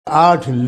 8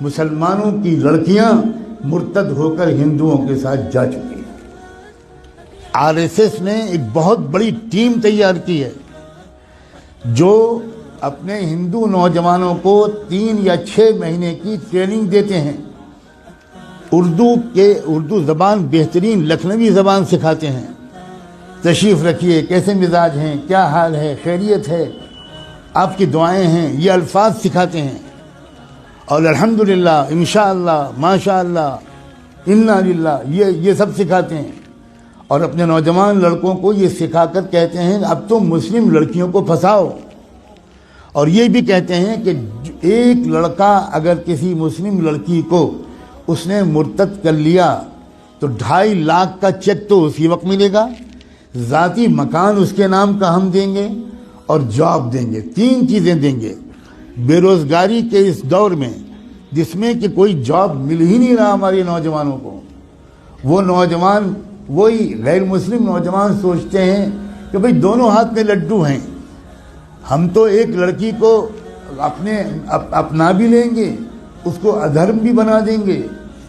مسلمانوں کی لڑکیاں مرتد ہو کر ہندوؤں کے ساتھ جا چکی ہیں۔ آر ایس ایس نے ایک بہت بڑی ٹیم تیار کی ہے جو اپنے ہندو نوجوانوں کو 3 یا 6 مہینے کی ٹریننگ دیتے ہیں، اردو زبان بہترین لکھنوی زبان سکھاتے ہیں، تشریف رکھیے، کیسے مزاج ہیں، کیا حال ہے، خیریت ہے، آپ کی دعائیں ہیں، یہ الفاظ سکھاتے ہیں، اور الحمدللہ، انشاءاللہ، ماشاءاللہ، انا للہ، یہ سب سکھاتے ہیں، اور اپنے نوجوان لڑکوں کو یہ سکھا کر کہتے ہیں اب تو مسلم لڑکیوں کو پھنساؤ، اور یہ بھی کہتے ہیں کہ ایک لڑکا اگر کسی مسلم لڑکی کو اس نے مرتد کر لیا تو 2.5 لاکھ کا چیک تو اسی وقت ملے گا، ذاتی مکان اس کے نام کا ہم دیں گے، اور جاب دیں گے، 3 چیزیں دیں گے۔ بے روزگاری کے اس دور میں جس میں کہ کوئی جاب مل ہی نہیں رہا ہمارے نوجوانوں کو، وہ نوجوان، وہی غیر مسلم نوجوان سوچتے ہیں کہ بھئی دونوں ہاتھ میں لڈو ہیں، ہم تو ایک لڑکی کو اپنا بھی لیں گے، اس کو ادھرم بھی بنا دیں گے،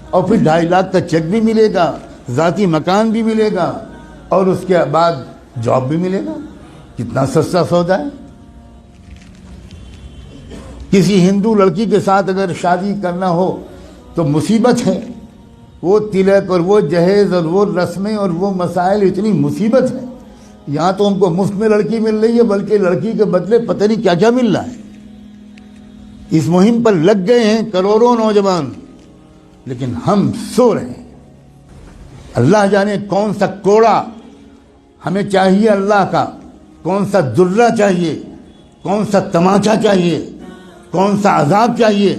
اور پھر 2.5 لاکھ کا چیک بھی ملے گا، ذاتی مکان بھی ملے گا، اور اس کے بعد جاب بھی ملے گا۔ کتنا سستا سودا ہے۔ کسی ہندو لڑکی کے ساتھ اگر شادی کرنا ہو تو مصیبت ہے، وہ تلک اور وہ جہیز اور وہ رسمیں اور وہ مسائل، اتنی مصیبت ہے۔ یہاں تو ہم کو مفت میں لڑکی مل رہی ہے، بلکہ لڑکی کے بدلے پتہ نہیں کیا کیا مل رہا ہے۔ اس مہم پر لگ گئے ہیں کروڑوں نوجوان، لیکن ہم سو رہے ہیں۔ اللہ جانے کون سا کوڑا ہمیں چاہیے اللہ کا، کون سا درہ چاہیے، کون سا تماچا چاہیے، کون سا عذاب چاہیے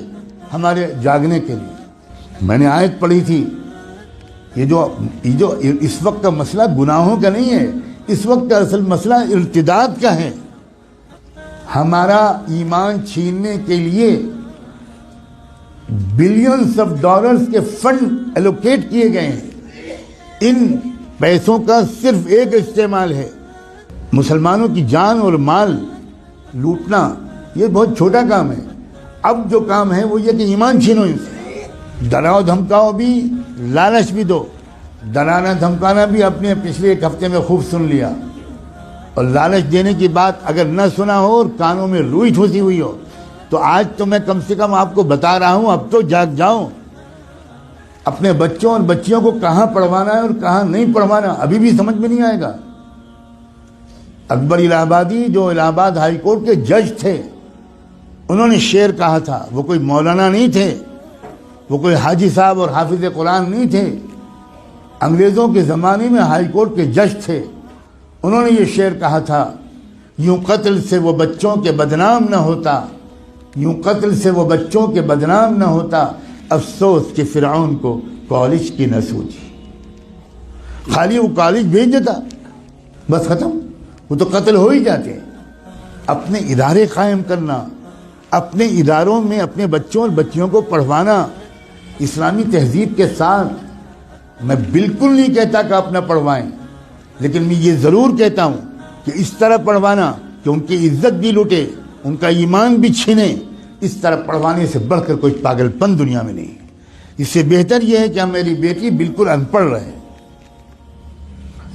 ہمارے جاگنے کے لیے۔ میں نے آیت پڑھی تھی، یہ جو اس وقت کا مسئلہ گناہوں کا نہیں ہے، اس وقت کا اصل مسئلہ ارتداد کا ہے۔ ہمارا ایمان چھیننے کے لیے بلینز آف ڈالرز کے فنڈ ایلوکیٹ کیے گئے ہیں۔ ان پیسوں کا صرف ایک استعمال ہے، مسلمانوں کی جان اور مال لوٹنا۔ یہ بہت چھوٹا کام ہے۔ اب جو کام ہے وہ یہ کہ ایمان چھینو ان سے، ڈراؤ دھمکاؤ بھی، لالچ بھی دو۔ ڈرانا دھمکانا بھی آپ نے پچھلے 1 ہفتے میں خوب سن لیا، اور لالچ دینے کی بات اگر نہ سنا ہو اور کانوں میں روئی ٹھوسی ہوئی ہو تو آج تو میں کم سے کم آپ کو بتا رہا ہوں، اب تو جاگ جاؤ۔ اپنے بچوں اور بچیوں کو کہاں پڑھوانا ہے اور کہاں نہیں پڑھوانا ابھی بھی سمجھ میں نہیں آئے گا۔ اکبر الہ آبادی جو الہ آباد ہائی کورٹ کے جج تھے، انہوں نے شعر کہا تھا، وہ کوئی مولانا نہیں تھے، وہ کوئی حاجی صاحب اور حافظ قرآن نہیں تھے، انگریزوں کے زمانے میں ہائی کورٹ کے جج تھے۔ انہوں نے یہ شعر کہا تھا، یوں قتل سے وہ بچوں کے بدنام نہ ہوتا، یوں قتل سے وہ بچوں کے بدنام نہ ہوتا، افسوس کہ فرعون کو کالج کی نہ سوچی۔ خالی وہ کالج بھیج دیتا، بس ختم، وہ تو قتل ہو ہی جاتے۔ اپنے ادارے قائم کرنا، اپنے اداروں میں اپنے بچوں اور بچیوں کو پڑھوانا اسلامی تہذیب کے ساتھ۔ میں بالکل نہیں کہتا کہ آپ نہ پڑھوائیں، لیکن میں یہ ضرور کہتا ہوں کہ اس طرح پڑھوانا کہ ان کی عزت بھی لوٹے، ان کا ایمان بھی چھینے، اس طرح پڑھوانے سے بڑھ کر کوئی پاگل پن دنیا میں نہیں۔ اس سے بہتر یہ ہے کہ میری بیٹی بالکل ان پڑھ رہے،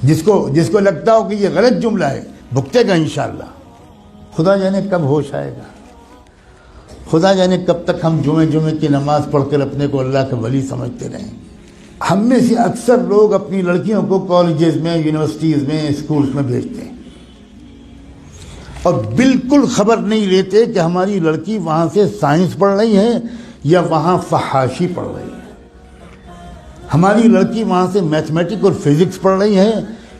جس کو لگتا ہو کہ یہ غلط جملہ ہے بھگتے گا انشاءاللہ۔ خدا جانے کب ہوش آئے گا، خدا جانے کب تک ہم جمعے کی نماز پڑھ کر اپنے کو اللہ کا ولی سمجھتے رہیں گے۔ ہم میں سے اکثر لوگ اپنی لڑکیوں کو کالجز میں، یونیورسٹیز میں، اسکولز میں بھیجتے ہیں، اور بالکل خبر نہیں لیتے کہ ہماری لڑکی وہاں سے سائنس پڑھ رہی ہے یا وہاں فحاشی پڑھ رہی ہے، ہماری لڑکی وہاں سے میتھمیٹک اور فزکس پڑھ رہی ہے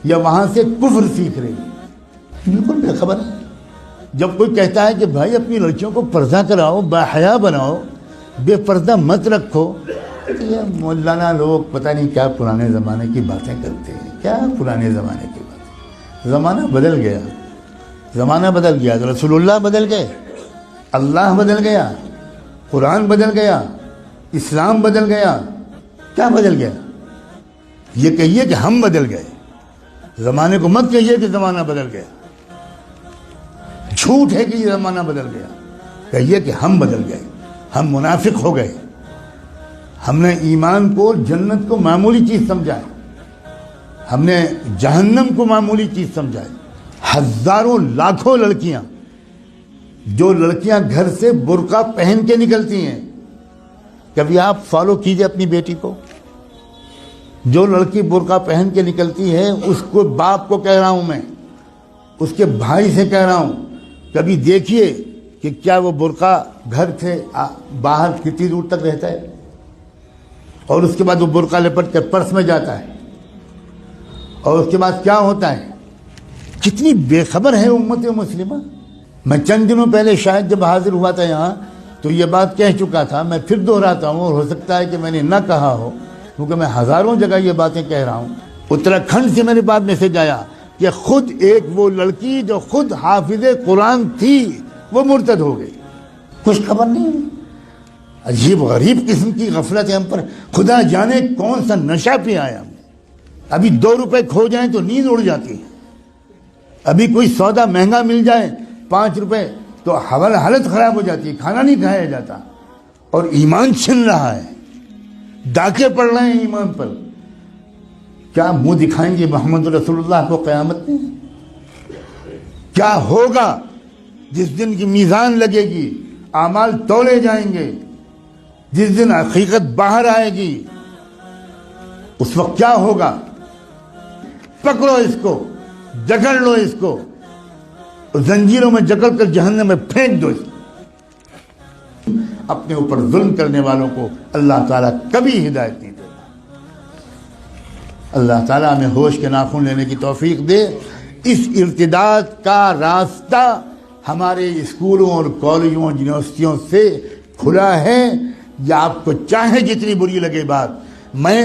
یا وہاں سے کفر سیکھ رہی ہے، بالکل بے خبر ہے۔ جب کوئی کہتا ہے کہ بھائی اپنی لڑکیوں کو پردہ کراؤ، باحیا بناؤ، بے پردہ مت رکھو، یہ مولانا لوگ پتہ نہیں کیا پرانے زمانے کی باتیں کرتے ہیں، کیا پرانے زمانے کی باتیں۔ زمانہ بدل گیا، زمانہ بدل گیا، رسول اللہ بدل گئے، اللہ بدل گیا، قرآن بدل گیا، اسلام بدل گیا، کیا بدل گیا؟ یہ کہیے کہ ہم بدل گئے، زمانے کو مت کہیے کہ زمانہ بدل گیا۔ جھوٹ ہے کہ یہ زمانہ بدل گیا، کہیے کہ ہم بدل گئے۔ ہم منافق ہو گئے. ہم نے ایمان کو جنت کو معمولی چیز سمجھا ہے, ہم نے جہنم کو معمولی چیز سمجھا ہے. ہزاروں لاکھوں لڑکیاں, جو لڑکیاں گھر سے برقع پہن کے نکلتی ہیں, کبھی آپ فالو کیجئے اپنی بیٹی کو. جو لڑکی برقع پہن کے نکلتی ہے اس کو باپ کو کہہ رہا ہوں میں, اس کے بھائی سے کہہ رہا ہوں, کبھی دیکھیے کہ کیا وہ برقع گھر سے باہر کتنی دور تک رہتا ہے, اور اس کے بعد وہ برقع لپٹ کے پرس میں جاتا ہے, اور اس کے بعد کیا ہوتا ہے. کتنی بے خبر ہے امت مسلمہ. میں چند دنوں پہلے شاید جب حاضر ہوا تھا یہاں تو یہ بات کہہ چکا تھا, میں پھر دہراتا ہوں, اور ہو سکتا ہے کہ میں نے نہ کہا ہو کیونکہ میں ہزاروں جگہ یہ باتیں کہہ رہا ہوں. اتراکھنڈ سے میرے پاس میسج آیا کہ خود ایک وہ لڑکی جو خود حافظ قرآن تھی وہ مرتد ہو گئی. کچھ خبر نہیں. عجیب غریب قسم کی غفلت ہے ہم پر. خدا جانے کون سا نشہ پہ آیا ہم. ابھی 2 روپے کھو جائیں تو نیند اڑ جاتی ہے, ابھی کوئی سودا مہنگا مل جائے 5 روپے تو حالت خراب ہو جاتی ہے, کھانا نہیں کھایا جاتا, اور ایمان چھن رہا ہے, ڈاکے پڑ رہے ہیں ایمان پر. کیا منہ دکھائیں گے محمد رسول اللہ کو قیامت میں؟ کیا ہوگا جس دن کی میزان لگے گی, اعمال تولے جائیں گے, جس دن حقیقت باہر آئے گی, اس وقت کیا ہوگا؟ پکڑو اس کو, جکڑ لو اس کو, زنجیروں میں جکڑ کر جہنم میں پھینک دو اس کو. اپنے اوپر ظلم کرنے والوں کو اللہ تعالیٰ کبھی ہدایت نہیں دیتا. اللہ تعالیٰ ہمیں ہوش کے ناخن لینے کی توفیق دے. اس ارتداد کا راستہ ہمارے اسکولوں اور کالجوں اور یونیورسٹیوں سے کھلا ہے. یا آپ کو چاہے جتنی بری لگے بات, میں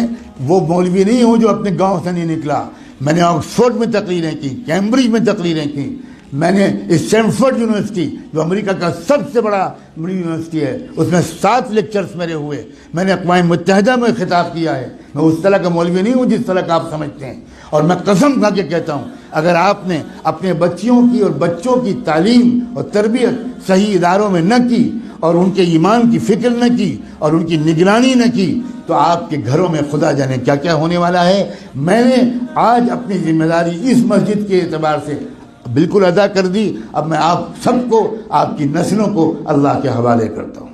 وہ مولوی نہیں ہوں جو اپنے گاؤں سے نہیں نکلا. میں نے آکسفورڈ میں تقریریں کی, کیمبرج میں تقریریں کی, میں نے اسٹینفورڈ یونیورسٹی جو امریکہ کا سب سے بڑا یونیورسٹی ہے اس میں 7 لیکچرز میرے ہوئے. میں نے اقوام متحدہ میں خطاب کیا ہے. میں اس طرح کا مولوی نہیں ہوں جس طرح کا آپ سمجھتے ہیں. اور میں قسم کھا کے کہتا ہوں, اگر آپ نے اپنے بچیوں کی اور بچوں کی تعلیم اور تربیت صحیح اداروں میں نہ کی, اور ان کے ایمان کی فکر نہ کی, اور ان کی نگرانی نہ کی, تو آپ کے گھروں میں خدا جانے کیا کیا ہونے والا ہے. میں نے آج اپنی ذمہ داری اس مسجد کے اعتبار سے بالکل ادا کر دی. اب میں آپ سب کو, آپ کی نسلوں کو اللہ کے حوالے کرتا ہوں.